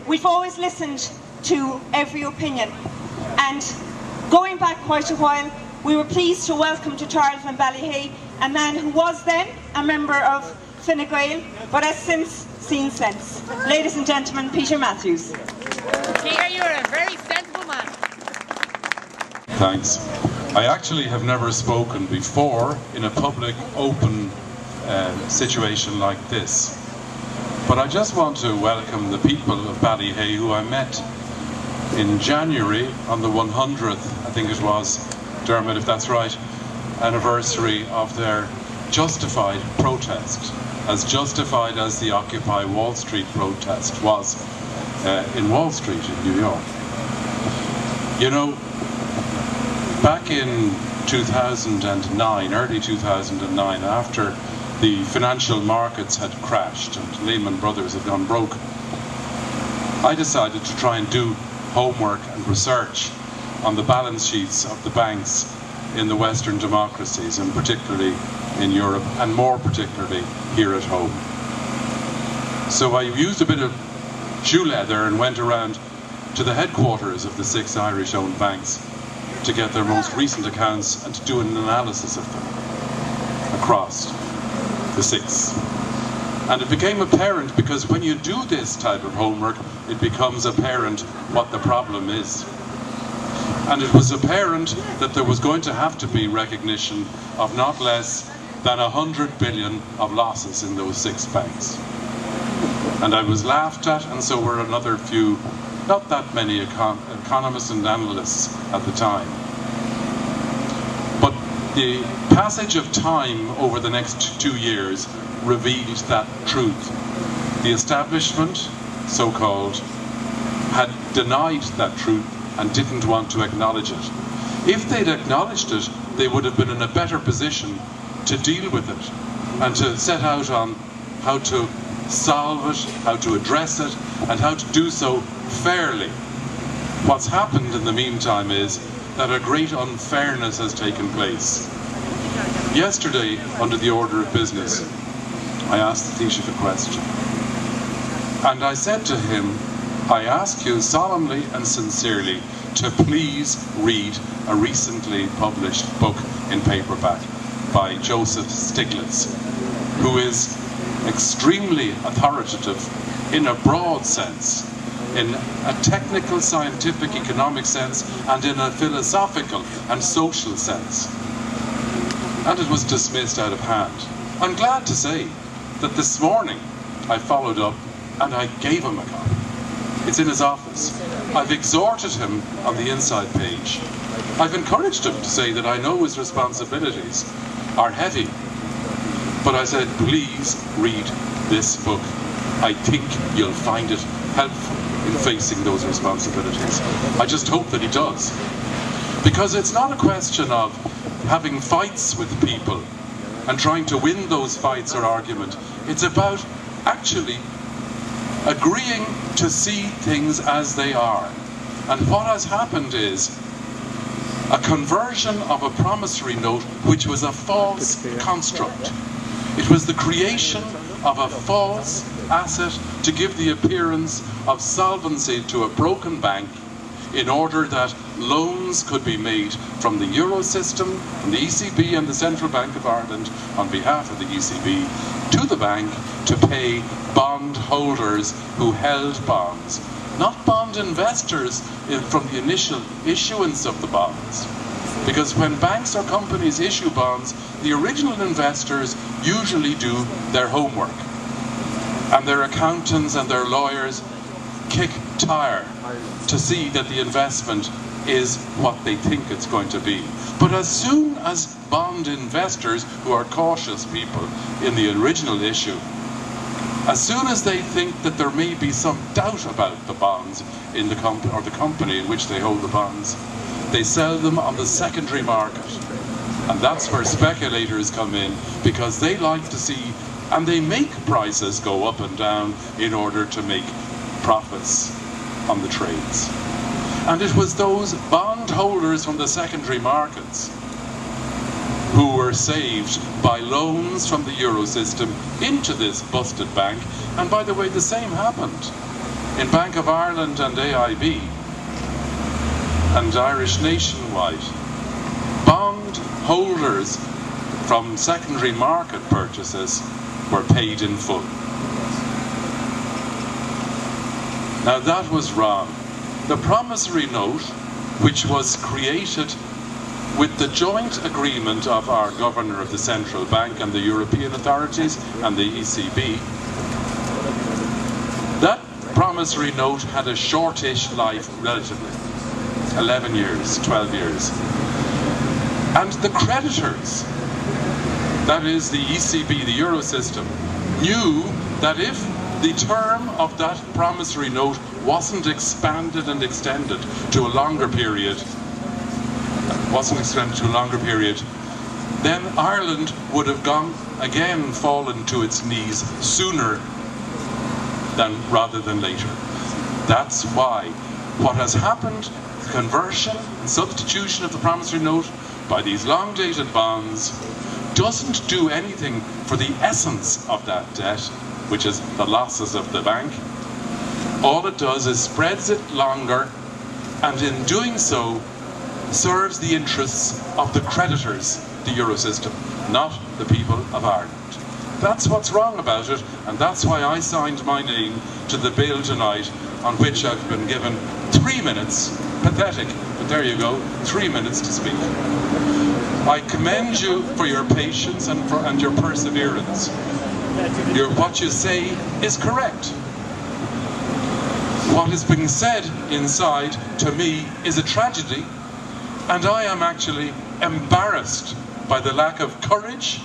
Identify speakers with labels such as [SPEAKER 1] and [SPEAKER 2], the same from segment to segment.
[SPEAKER 1] we've always listened to every opinion, and going back quite a while, we were pleased to welcome to Chartered and Ballyhea a man who was then a member of Fine Gael, but has since seen sense. Ladies and gentlemen, Peter Mathews.
[SPEAKER 2] Peter, you're a very sensible man.
[SPEAKER 3] Thanks. I actually have never spoken before in a public, open situation like this. But I just want to welcome the people of Ballyhea who I met in January on the 100th, I think it was, Dermot, if that's right, anniversary of their justified protest, as justified as the Occupy Wall Street protest was in Wall Street in New York. You know, back in 2009, early 2009, after the financial markets had crashed and Lehman Brothers had gone broke, I decided to try and do homework and research on the balance sheets of the banks in the Western democracies, and particularly in Europe, and more particularly here at home. So I used a bit of shoe leather and went around to the headquarters of the 6 Irish-owned banks to get their most recent accounts and to do an analysis of them across the 6. And it became apparent, because when you do this type of homework, it becomes apparent what the problem is. And it was apparent that there was going to have to be recognition of not less than 100 billion of losses in those 6 banks. And I was laughed at, and so were another few, not that many economists and analysts at the time. But the passage of time over the next 2 years revealed that truth. The establishment, so-called, had denied that truth and didn't want to acknowledge it. If they'd acknowledged it, they would have been in a better position to deal with it and to set out on how to solve it, how to address it, and how to do so fairly. What's happened in the meantime is that a great unfairness has taken place. Yesterday, under the order of business, I asked the Taoiseach a question. And I said to him, I ask you solemnly and sincerely to please read a recently published book in paperback by Joseph Stiglitz, who is extremely authoritative in a broad sense, in a technical, scientific, economic sense, and in a philosophical and social sense. And it was dismissed out of hand. I'm glad to say that this morning I followed up and I gave him a copy. It's in his office. I've exhorted him on the inside page. I've encouraged him to say that I know his responsibilities are heavy. But I said, please read this book. I think you'll find it helpful in facing those responsibilities. I just hope that he does. Because it's not a question of having fights with people and trying to win those fights or argument. It's about actually agreeing to see things as they are. And what has happened is a conversion of a promissory note, which was a false construct. It was the creation of a false asset to give the appearance of solvency to a broken bank in order that loans could be made from the Euro system, from the ECB and the Central Bank of Ireland on behalf of the ECB to the bank to pay bond holders who held bonds, not bond investors from the initial issuance of the bonds. Because when banks or companies issue bonds, the original investors usually do their homework. And their accountants and their lawyers kick tire to see that the investment is what they think it's going to be. But as soon as bond investors, who are cautious people in the original issue, as soon as they think that there may be some doubt about the bonds in the company or the company in which they hold the bonds, they sell them on the secondary market. And that's where speculators come in, because they like to see, and they make prices go up and down in order to make profits on the trades. And it was those bond holders from the secondary markets who were saved by loans from the Euro system into this busted bank. And by the way, the same happened in Bank of Ireland and AIB and Irish Nationwide, bond holders from secondary market purchases were paid in full. Now that was wrong. The promissory note, which was created with the joint agreement of our Governor of the Central Bank and the European authorities and the ECB, that promissory note had a shortish life relatively, 11 years, 12 years. And the creditors, that is the ECB, the Eurosystem, knew that if the term of that promissory note wasn't expanded and extended to a longer period, then Ireland would have fallen to its knees sooner rather than later. That's why what has happened, conversion and substitution of the promissory note by these long-dated bonds, doesn't do anything for the essence of that debt, which is the losses of the bank. All it does is spreads it longer, and in doing so serves the interests of the creditors, the Eurosystem, not the people of Ireland. That's what's wrong about it, and that's why I signed my name to the bill tonight, on which I've been given 3 minutes. Pathetic, but there you go, 3 minutes to speak. I commend you for your patience and your perseverance. What you say is correct. What is being said inside, to me, is a tragedy, and I am actually embarrassed by the lack of courage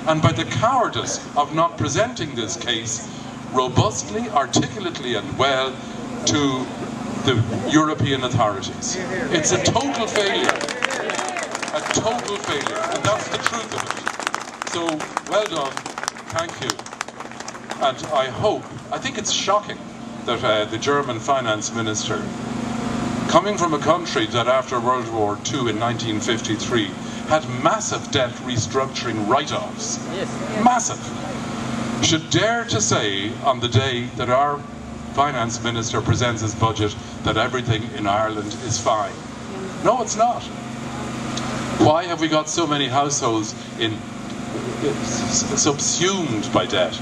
[SPEAKER 3] and by the cowardice of not presenting this case robustly, articulately and well to the European authorities. It's a total failure. A total failure, and that's the truth of it. So, well done, thank you. And I think it's shocking that the German finance minister, coming from a country that after World War II in 1953 had massive debt restructuring write-offs, massive, should dare to say on the day that our finance minister presents his budget that everything in Ireland is fine. No, it's not. Why have we got so many households subsumed by debt?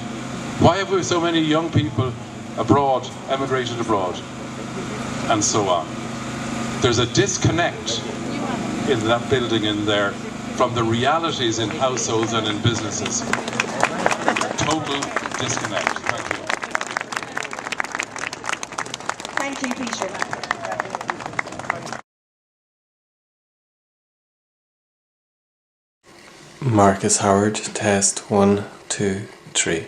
[SPEAKER 3] Why have we so many young people abroad, emigrated abroad, and so on? There's a disconnect in that building in there from the realities in households and in businesses. Total disconnect. Thank you.
[SPEAKER 1] Thank you, Peter.
[SPEAKER 4] Marcus Howard, test 1, 2, 3.